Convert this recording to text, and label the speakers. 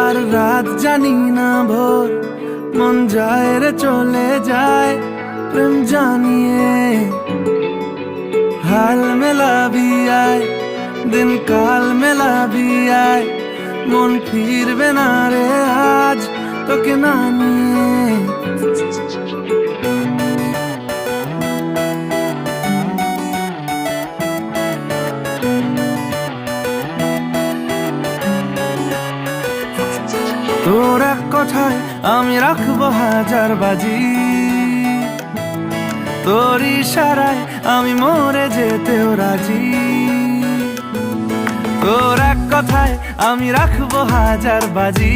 Speaker 1: আর রাত জানি না ভোর, মন যায় রে চলে যায় প্রেম জানিয়ে। হাল মেলাবি আয়, দিন কাল মেলাবি আয়, মন ফিরবে না রে আজ তোকে না নিয়ে। তোর এক কথায় আমি রাখবো হাজার বাজি, তোর ইশারায় আমি মরে যেতেও রাজি। তোর এক কথায় আমি রাখবো হাজার বাজি,